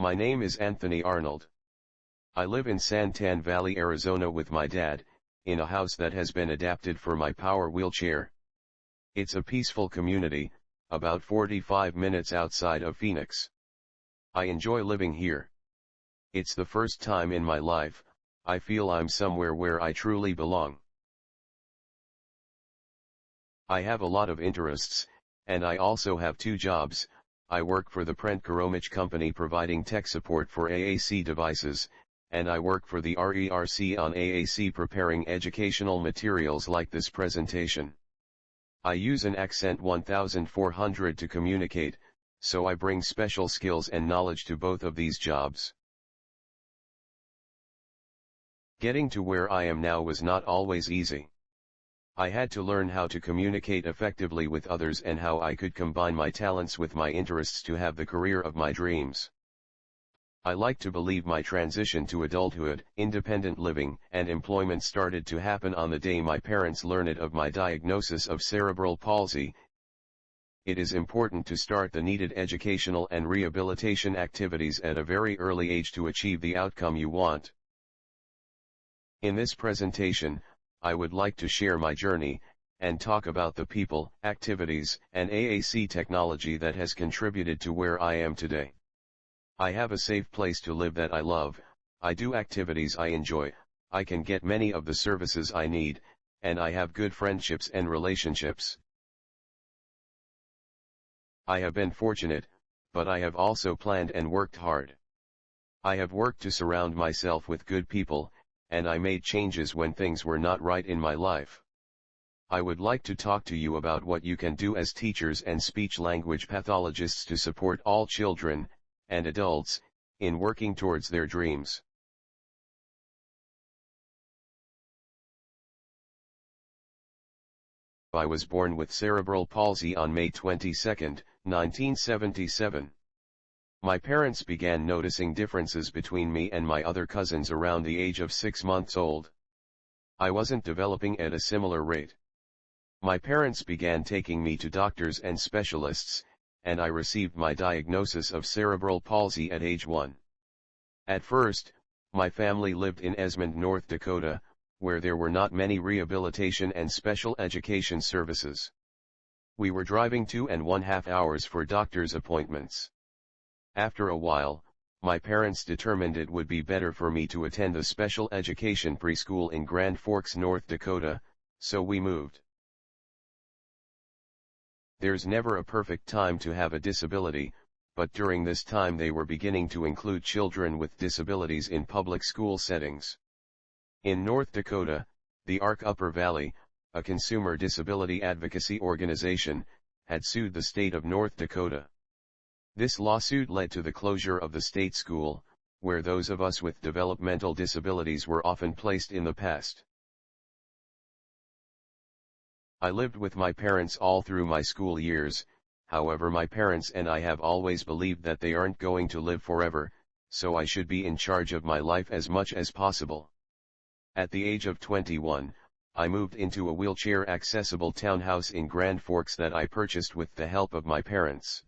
My name is Anthony Arnold. I live in Santan Valley, Arizona with my dad, in a house that has been adapted for my power wheelchair. It's a peaceful community, about 45 minutes outside of Phoenix. I enjoy living here. It's the first time in my life I feel I'm somewhere where I truly belong. I have a lot of interests, and I also have two jobs. I work for the Brent Karomich company providing tech support for AAC devices, and I work for the RERC on AAC preparing educational materials like this presentation. I use an Accent 1400 to communicate, so I bring special skills and knowledge to both of these jobs. Getting to where I am now was not always easy. I had to learn how to communicate effectively with others and how I could combine my talents with my interests to have the career of my dreams. I like to believe my transition to adulthood, independent living, and employment started to happen on the day my parents learned of my diagnosis of cerebral palsy. It is important to start the needed educational and rehabilitation activities at a very early age to achieve the outcome you want. In this presentation, I would like to share my journey, and talk about the people, activities, and AAC technology that has contributed to where I am today. I have a safe place to live that I love, I do activities I enjoy, I can get many of the services I need, and I have good friendships and relationships. I have been fortunate, but I have also planned and worked hard. I have worked to surround myself with good people, and I made changes when things were not right in my life. I would like to talk to you about what you can do as teachers and speech-language pathologists to support all children, and adults, in working towards their dreams. I was born with cerebral palsy on May 22, 1977. My parents began noticing differences between me and my other cousins around the age of 6 months old. I wasn't developing at a similar rate. My parents began taking me to doctors and specialists, and I received my diagnosis of cerebral palsy at age 1. At first, my family lived in Esmond, North Dakota, where there were not many rehabilitation and special education services. We were driving 2.5 hours for doctor's appointments. After a while, my parents determined it would be better for me to attend a special education preschool in Grand Forks, North Dakota, so we moved. There's never a perfect time to have a disability, but during this time they were beginning to include children with disabilities in public school settings. In North Dakota, the ARC Upper Valley, a consumer disability advocacy organization, had sued the state of North Dakota. This lawsuit led to the closure of the state school, where those of us with developmental disabilities were often placed in the past. I lived with my parents all through my school years, however my parents and I have always believed that they aren't going to live forever, so I should be in charge of my life as much as possible. At the age of 21, I moved into a wheelchair-accessible townhouse in Grand Forks that I purchased with the help of my parents.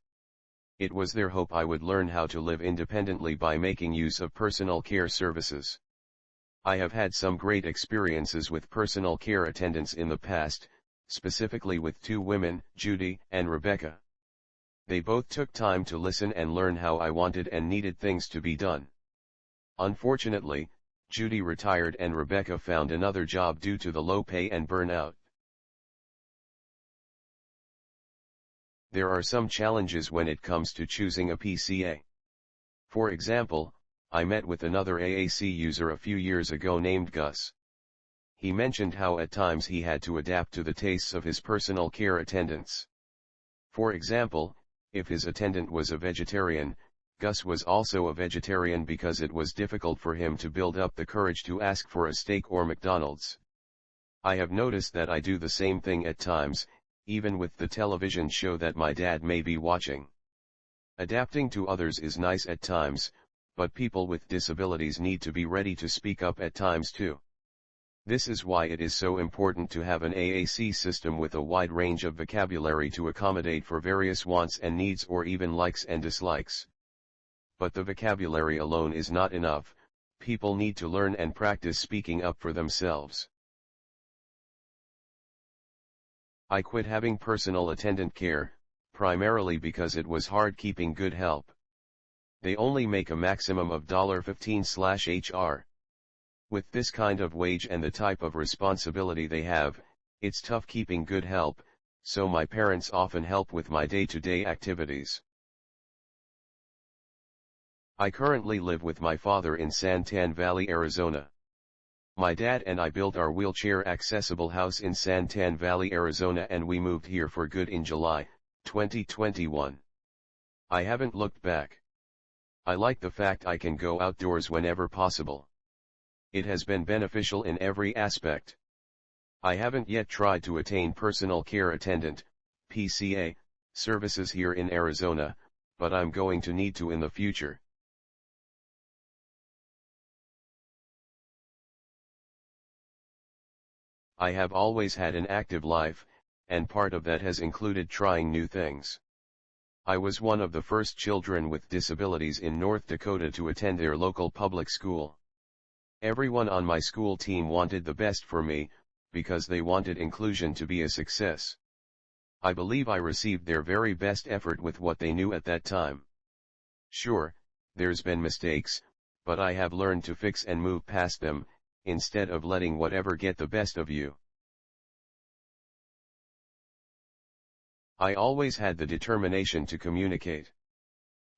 It was their hope I would learn how to live independently by making use of personal care services. I have had some great experiences with personal care attendants in the past, specifically with two women, Judy and Rebecca. They both took time to listen and learn how I wanted and needed things to be done. Unfortunately, Judy retired and Rebecca found another job due to the low pay and burnout. There are some challenges when it comes to choosing a PCA. For example, I met with another AAC user a few years ago named Gus. He mentioned how at times he had to adapt to the tastes of his personal care attendants. For example, if his attendant was a vegetarian, Gus was also a vegetarian because it was difficult for him to build up the courage to ask for a steak or McDonald's. I have noticed that I do the same thing at times, even with the television show that my dad may be watching. Adapting to others is nice at times, but people with disabilities need to be ready to speak up at times too. This is why it is so important to have an AAC system with a wide range of vocabulary to accommodate for various wants and needs or even likes and dislikes. but the vocabulary alone is not enough. People need to learn and practice speaking up for themselves. I quit having personal attendant care, primarily because it was hard keeping good help. They only make a maximum of $15/HR. With this kind of wage and the type of responsibility they have, it's tough keeping good help, so my parents often help with my day-to-day activities. I currently live with my father in Santan Valley, Arizona. My dad and I built our wheelchair-accessible house in Santan Valley, Arizona, and we moved here for good in July 2021. I haven't looked back. I like the fact I can go outdoors whenever possible. It has been beneficial in every aspect. I haven't yet tried to attain personal care attendant, PCA, services here in Arizona, but I'm going to need to in the future. I have always had an active life, and part of that has included trying new things. I was one of the first children with disabilities in North Dakota to attend their local public school. Everyone on my school team wanted the best for me, because they wanted inclusion to be a success. I believe I received their very best effort with what they knew at that time. Sure, there's been mistakes, but I have learned to fix and move past them, instead of letting whatever get the best of you. I always had the determination to communicate.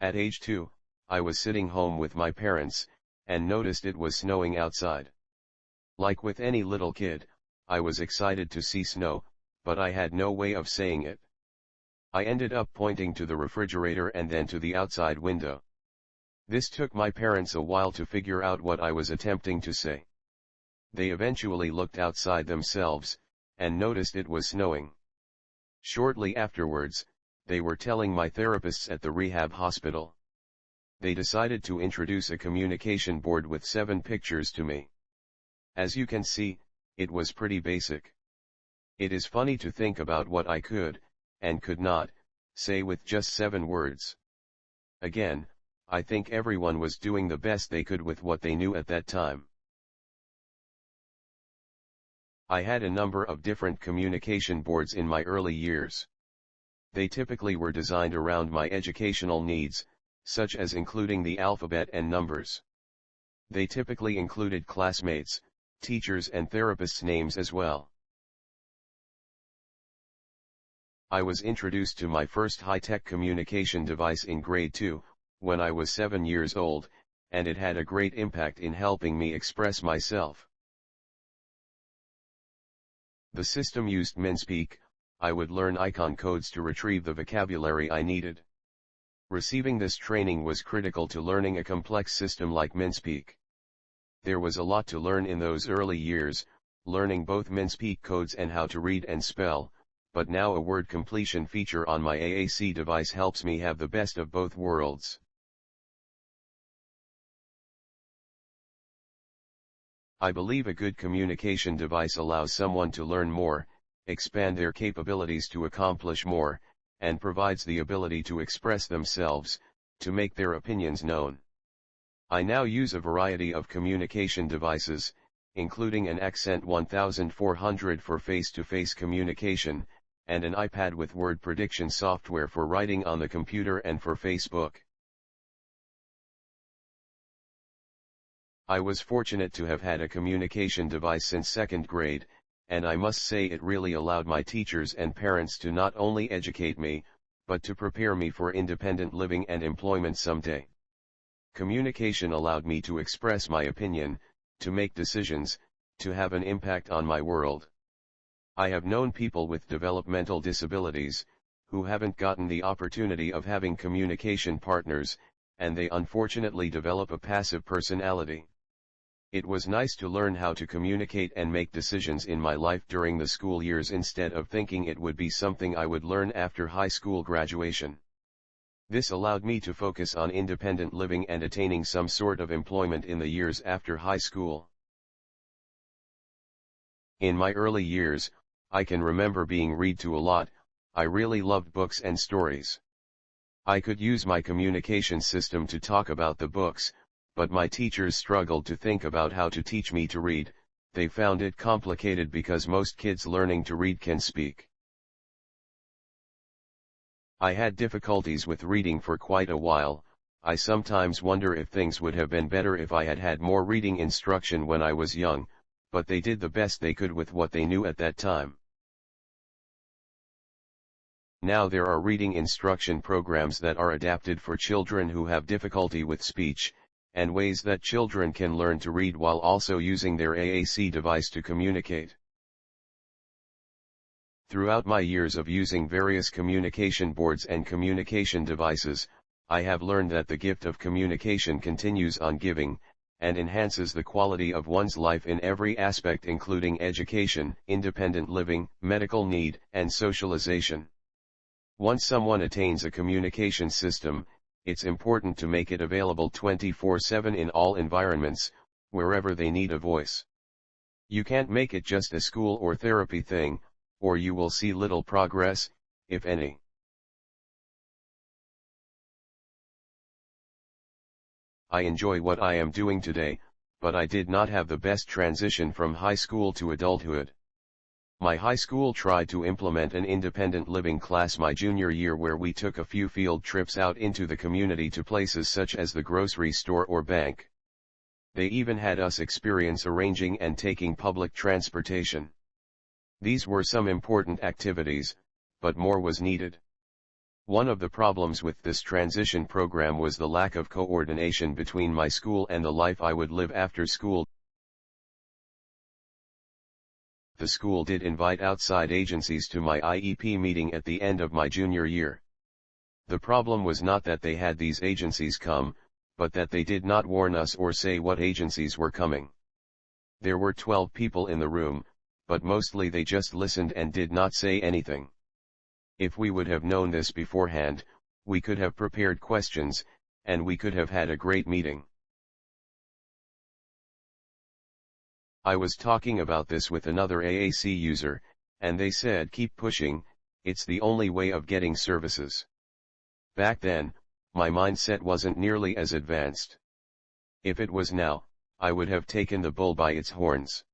At age 2, I was sitting home with my parents, and noticed it was snowing outside. Like with any little kid, I was excited to see snow, but I had no way of saying it. I ended up pointing to the refrigerator and then to the outside window. This took my parents a while to figure out what I was attempting to say. They eventually looked outside themselves, and noticed it was snowing. Shortly afterwards, they were telling my therapists at the rehab hospital. They decided to introduce a communication board with 7 pictures to me. As you can see, it was pretty basic. It is funny to think about what I could, and could not, say with just 7 words. Again, I think everyone was doing the best they could with what they knew at that time. I had a number of different communication boards in my early years. They typically were designed around my educational needs, such as including the alphabet and numbers. They typically included classmates, teachers and therapists' names as well. I was introduced to my first high-tech communication device in grade 2, when I was 7 years old, and it had a great impact in helping me express myself. The system used MinSpeak. I would learn icon codes to retrieve the vocabulary I needed. Receiving this training was critical to learning a complex system like MinSpeak. There was a lot to learn in those early years, learning both MinSpeak codes and how to read and spell, but now a word completion feature on my AAC device helps me have the best of both worlds. I believe a good communication device allows someone to learn more, expand their capabilities to accomplish more, and provides the ability to express themselves, to make their opinions known. I now use a variety of communication devices, including an Accent 1400 for face-to-face communication, and an iPad with word prediction software for writing on the computer and for Facebook. I was fortunate to have had a communication device since 2nd grade, and I must say it really allowed my teachers and parents to not only educate me, but to prepare me for independent living and employment someday. Communication allowed me to express my opinion, to make decisions, to have an impact on my world. I have known people with developmental disabilities, who haven't gotten the opportunity of having communication partners, and they unfortunately develop a passive personality. It was nice to learn how to communicate and make decisions in my life during the school years instead of thinking it would be something I would learn after high school graduation. This allowed me to focus on independent living and attaining some sort of employment in the years after high school. In my early years, I can remember being read to a lot. I really loved books and stories. I could use my communication system to talk about the books, but my teachers struggled to think about how to teach me to read. They found it complicated because most kids learning to read can speak. I had difficulties with reading for quite a while. I sometimes wonder if things would have been better if I had had more reading instruction when I was young, but they did the best they could with what they knew at that time. Now there are reading instruction programs that are adapted for children who have difficulty with speech, and ways that children can learn to read while also using their AAC device to communicate. Throughout my years of using various communication boards and communication devices, I have learned that the gift of communication continues on giving, and enhances the quality of one's life in every aspect including education, independent living, medical need, and socialization. Once someone attains a communication system, it's important to make it available 24/7 in all environments, wherever they need a voice. You can't make it just a school or therapy thing, or you will see little progress, if any. I enjoy what I am doing today, but I did not have the best transition from high school to adulthood. My high school tried to implement an independent living class my junior year where we took a few field trips out into the community to places such as the grocery store or bank. They even had us experience arranging and taking public transportation. These were some important activities, but more was needed. One of the problems with this transition program was the lack of coordination between my school and the life I would live after school. The school did invite outside agencies to my IEP meeting at the end of my junior year. The problem was not that they had these agencies come, but that they did not warn us or say what agencies were coming. There were 12 people in the room, but mostly they just listened and did not say anything. If we would have known this beforehand, we could have prepared questions, and we could have had a great meeting. I was talking about this with another AAC user, and they said keep pushing, it's the only way of getting services. Back then, my mindset wasn't nearly as advanced. If it was now, I would have taken the bull by its horns.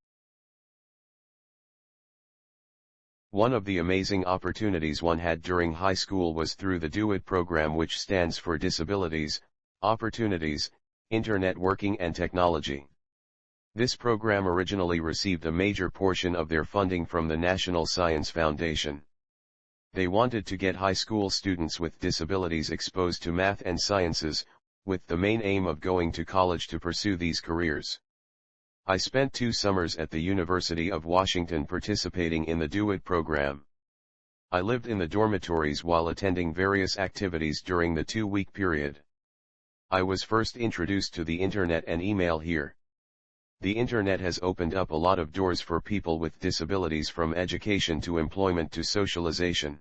One of the amazing opportunities one had during high school was through the Do It program, which stands for Disabilities, Opportunities, Internet Working and Technology. This program originally received a major portion of their funding from the National Science Foundation. They wanted to get high school students with disabilities exposed to math and sciences, with the main aim of going to college to pursue these careers. I spent 2 summers at the University of Washington participating in the Do It program. I lived in the dormitories while attending various activities during the 2-week period. I was first introduced to the internet and email here. The internet has opened up a lot of doors for people with disabilities, from education to employment to socialization.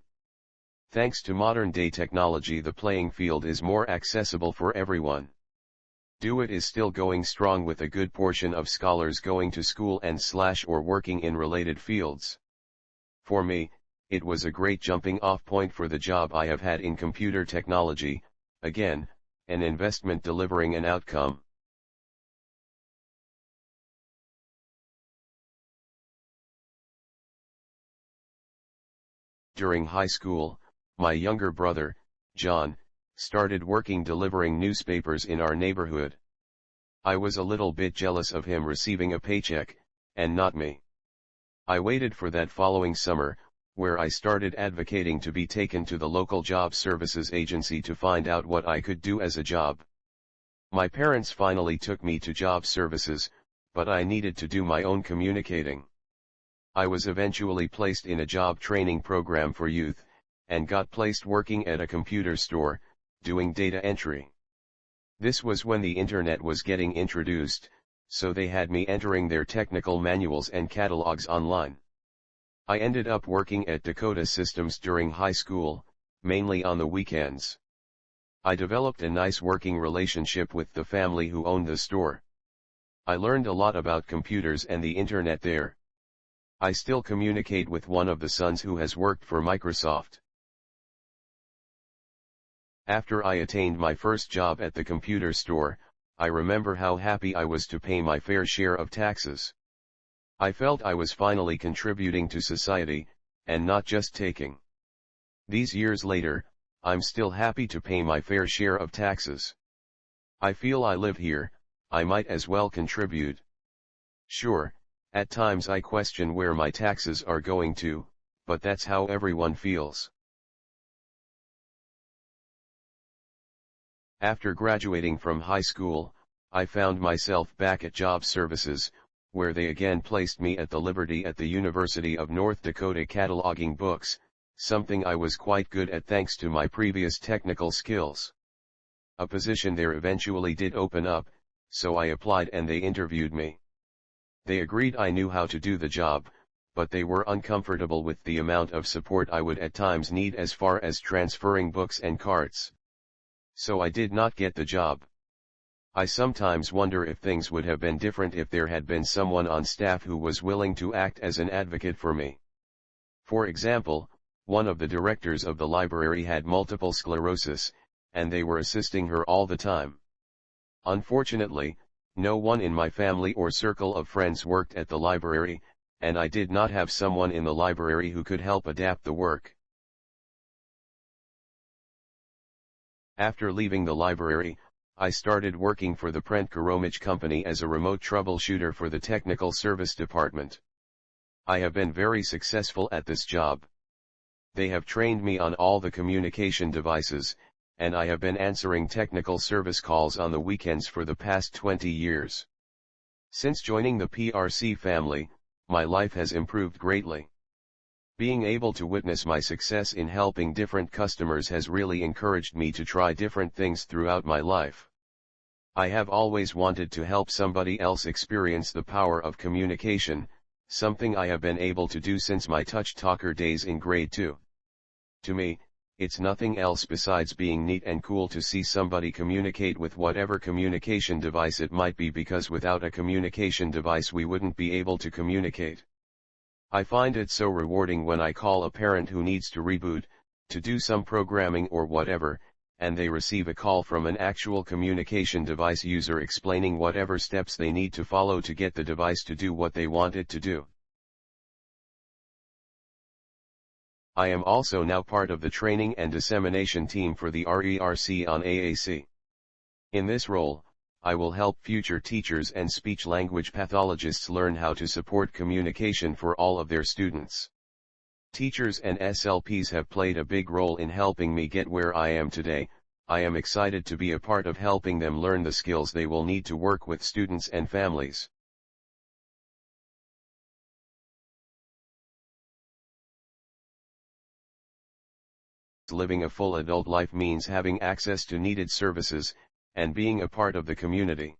Thanks to modern-day technology, the playing field is more accessible for everyone. Do It is still going strong with a good portion of scholars going to school and or working in related fields. For me, it was a great jumping off point for the job I have had in computer technology, again, an investment delivering an outcome. During high school, my younger brother, John, started working delivering newspapers in our neighborhood. I was a little bit jealous of him receiving a paycheck, and not me. I waited for that following summer, where I started advocating to be taken to the local job services agency to find out what I could do as a job. My parents finally took me to job services, but I needed to do my own communicating. I was eventually placed in a job training program for youth, and got placed working at a computer store, doing data entry. This was when the internet was getting introduced, so they had me entering their technical manuals and catalogs online. I ended up working at Dakota Systems during high school, mainly on the weekends. I developed a nice working relationship with the family who owned the store. I learned a lot about computers and the internet there. I still communicate with one of the sons who has worked for Microsoft. After I attained my first job at the computer store, I remember how happy I was to pay my fair share of taxes. I felt I was finally contributing to society, and not just taking. These years later, I'm still happy to pay my fair share of taxes. I feel I live here, I might as well contribute. Sure, at times I question where my taxes are going to, but that's how everyone feels. After graduating from high school, I found myself back at Job Services, where they again placed me at the Liberty at the University of North Dakota cataloging books, something I was quite good at thanks to my previous technical skills. A position there eventually did open up, so I applied and they interviewed me. They agreed I knew how to do the job, but they were uncomfortable with the amount of support I would at times need as far as transferring books and carts. So I did not get the job. I sometimes wonder if things would have been different if there had been someone on staff who was willing to act as an advocate for me. For example, one of the directors of the library had multiple sclerosis, and they were assisting her all the time. Unfortunately, no one in my family or circle of friends worked at the library, and I did not have someone in the library who could help adapt the work. After leaving the library, I started working for the Prent Karomich Company as a remote troubleshooter for the technical service department. I have been very successful at this job. They have trained me on all the communication devices, and I have been answering technical service calls on the weekends for the past 20 years. Since joining the PRC family, my life has improved greatly. Being able to witness my success in helping different customers has really encouraged me to try different things throughout my life. I have always wanted to help somebody else experience the power of communication, something I have been able to do since my touch talker days in grade 2. To me, it's nothing else besides being neat and cool to see somebody communicate with whatever communication device it might be, because without a communication device we wouldn't be able to communicate. I find it so rewarding when I call a parent who needs to reboot, to do some programming or whatever, and they receive a call from an actual communication device user explaining whatever steps they need to follow to get the device to do what they want it to do. I am also now part of the training and dissemination team for the RERC on AAC. In this role, I will help future teachers and speech-language pathologists learn how to support communication for all of their students. Teachers and SLPs have played a big role in helping me get where I am today. I am excited to be a part of helping them learn the skills they will need to work with students and families. Living a full adult life means having access to needed services, and being a part of the community.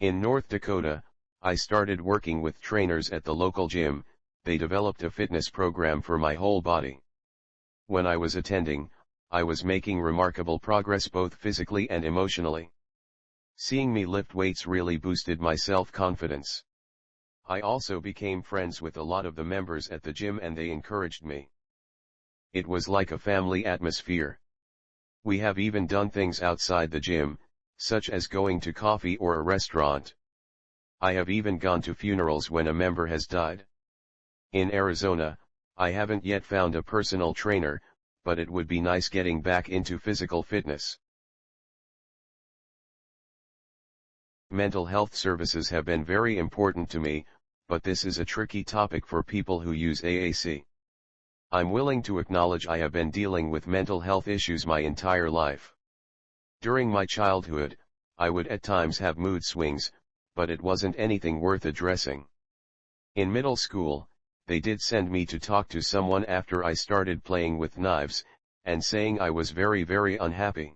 In North Dakota, I started working with trainers at the local gym. They developed a fitness program for my whole body. When I was attending, I was making remarkable progress both physically and emotionally. Seeing me lift weights really boosted my self-confidence. I also became friends with a lot of the members at the gym and they encouraged me. It was like a family atmosphere. We have even done things outside the gym, such as going to coffee or a restaurant. I have even gone to funerals when a member has died. In Arizona, I haven't yet found a personal trainer, but it would be nice getting back into physical fitness. Mental health services have been very important to me, but this is a tricky topic for people who use AAC. I'm willing to acknowledge I have been dealing with mental health issues my entire life. During my childhood, I would at times have mood swings, but it wasn't anything worth addressing. In middle school, they did send me to talk to someone after I started playing with knives, and saying I was very unhappy.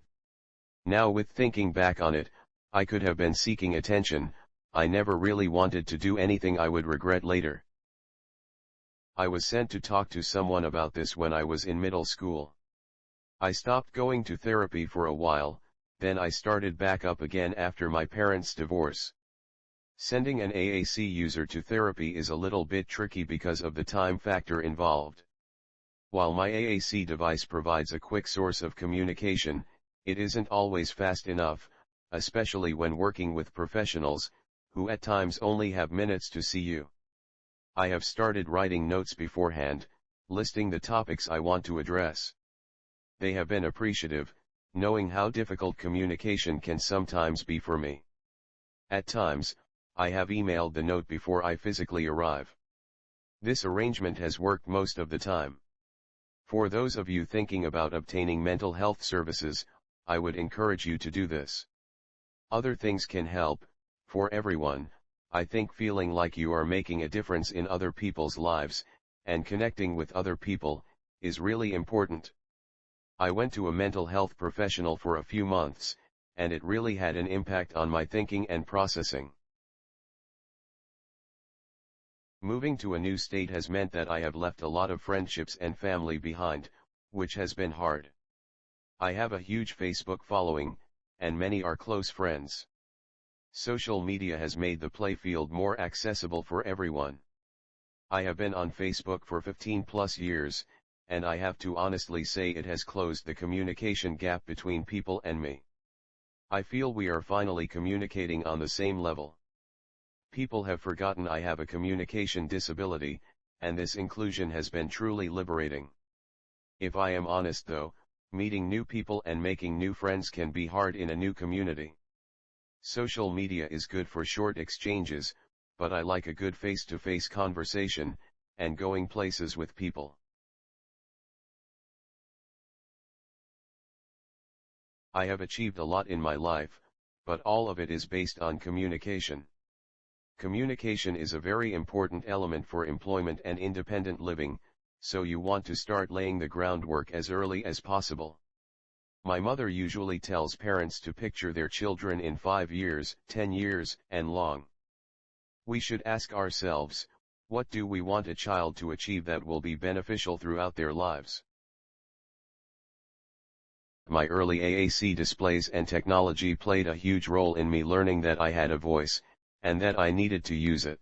Now with thinking back on it, I could have been seeking attention. I never really wanted to do anything I would regret later. I was sent to talk to someone about this when I was in middle school. I stopped going to therapy for a while, then I started back up again after my parents' divorce. Sending an AAC user to therapy is a little bit tricky because of the time factor involved. While my AAC device provides a quick source of communication, It isn't always fast enough, especially when working with professionals, who at times only have minutes to see you. I have started writing notes beforehand, listing the topics I want to address. They have been appreciative, knowing how difficult communication can sometimes be for me. At times, I have emailed the note before I physically arrive. This arrangement has worked most of the time. For those of you thinking about obtaining mental health services, I would encourage you to do this. Other things can help. For everyone, I think feeling like you are making a difference in other people's lives, and connecting with other people, is really important. I went to a mental health professional for a few months, and it really had an impact on my thinking and processing. Moving to a new state has meant that I have left a lot of friendships and family behind, which has been hard. I have a huge Facebook following, and many are close friends. Social media has made the playfield more accessible for everyone. I have been on Facebook for 15 plus years, and I have to honestly say it has closed the communication gap between people and me. I feel we are finally communicating on the same level. People have forgotten I have a communication disability, and this inclusion has been truly liberating. If I am honest though, meeting new people and making new friends can be hard in a new community. Social media is good for short exchanges, but I like a good face-to-face conversation, and going places with people. I have achieved a lot in my life, but all of it is based on communication. Communication is a very important element for employment and independent living, so you want to start laying the groundwork as early as possible. My mother usually tells parents to picture their children in 5 years, 10 years, and long. We should ask ourselves, what do we want a child to achieve that will be beneficial throughout their lives? My early AAC displays and technology played a huge role in me learning that I had a voice, and that I needed to use it.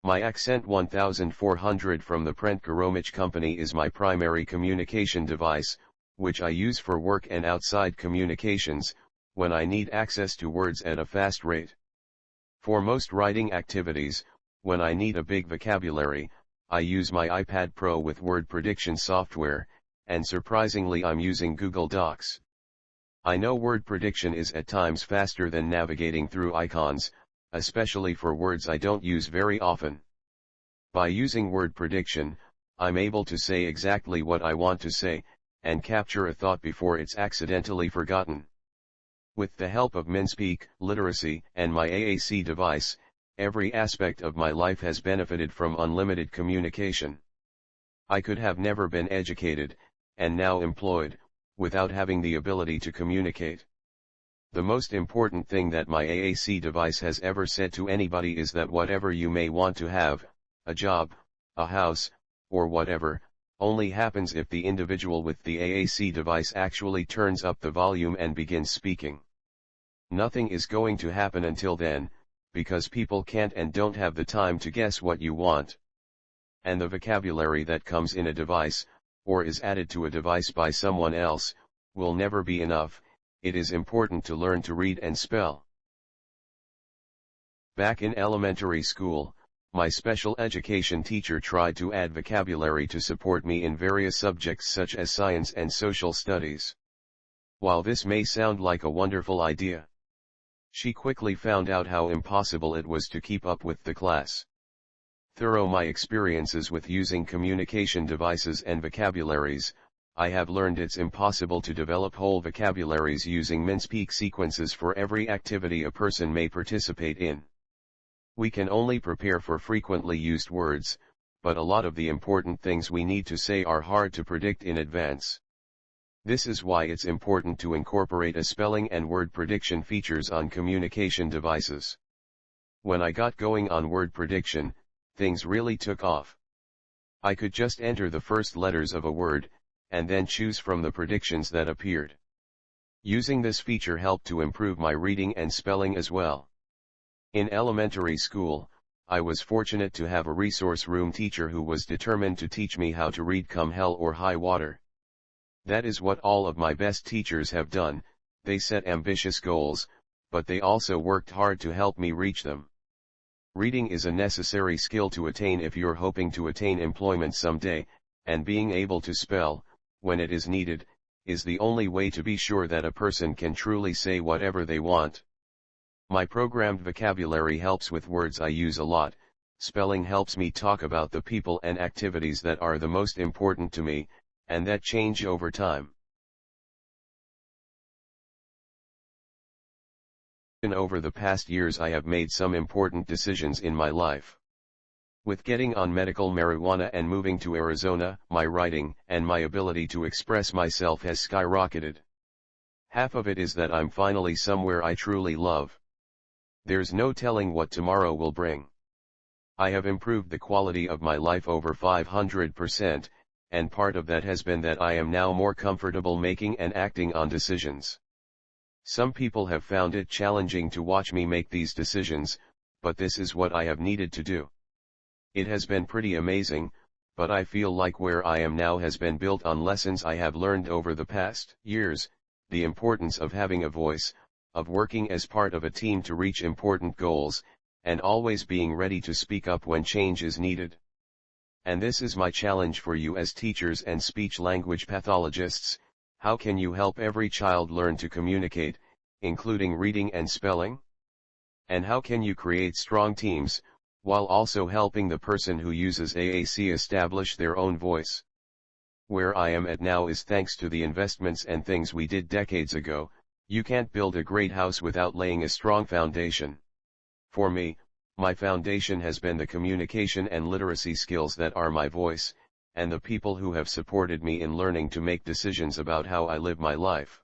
My Accent 1400 from the Prent Garomich company is my primary communication device, which I use for work and outside communications, when I need access to words at a fast rate. For most writing activities, when I need a big vocabulary, I use my iPad Pro with word prediction software, and surprisingly I'm using Google Docs. I know word prediction is at times faster than navigating through icons, especially for words I don't use very often. By using word prediction, I'm able to say exactly what I want to say, and capture a thought before it's accidentally forgotten. With the help of MinSpeak, literacy, and my AAC device, every aspect of my life has benefited from unlimited communication. I could have never been educated, and now employed, without having the ability to communicate. The most important thing that my AAC device has ever said to anybody is that whatever you may want to have, a job, a house, or whatever, only happens if the individual with the AAC device actually turns up the volume and begins speaking. Nothing is going to happen until then, because people can't and don't have the time to guess what you want. And the vocabulary that comes in a device, or is added to a device by someone else, will never be enough. It is important to learn to read and spell. Back in elementary school, my special education teacher tried to add vocabulary to support me in various subjects such as science and social studies. While this may sound like a wonderful idea, she quickly found out how impossible it was to keep up with the class. Through my experiences with using communication devices and vocabularies, I have learned it's impossible to develop whole vocabularies using MinSpeak sequences for every activity a person may participate in. We can only prepare for frequently used words, but a lot of the important things we need to say are hard to predict in advance. This is why it's important to incorporate a spelling and word prediction features on communication devices. When I got going on word prediction, things really took off. I could just enter the first letters of a word, and then choose from the predictions that appeared. Using this feature helped to improve my reading and spelling as well. In elementary school, I was fortunate to have a resource room teacher who was determined to teach me how to read come hell or high water. That is what all of my best teachers have done. They set ambitious goals, but they also worked hard to help me reach them. Reading is a necessary skill to attain if you're hoping to attain employment someday, and being able to spell, when it is needed, is the only way to be sure that a person can truly say whatever they want. My programmed vocabulary helps with words I use a lot. Spelling helps me talk about the people and activities that are the most important to me, and that change over time. Over the past years I have made some important decisions in my life. With getting on medical marijuana and moving to Arizona, my writing and my ability to express myself has skyrocketed. Half of it is that I'm finally somewhere I truly love. There's no telling what tomorrow will bring. I have improved the quality of my life over 500%, and part of that has been that I am now more comfortable making and acting on decisions. Some people have found it challenging to watch me make these decisions, but this is what I have needed to do. It has been pretty amazing, but I feel like where I am now has been built on lessons I have learned over the past years, the importance of having a voice, of working as part of a team to reach important goals, and always being ready to speak up when change is needed. And this is my challenge for you as teachers and speech-language pathologists: how can you help every child learn to communicate, including reading and spelling? And how can you create strong teams, while also helping the person who uses AAC establish their own voice? Where I am at now is thanks to the investments and things we did decades ago. You can't build a great house without laying a strong foundation. For me, my foundation has been the communication and literacy skills that are my voice, and the people who have supported me in learning to make decisions about how I live my life.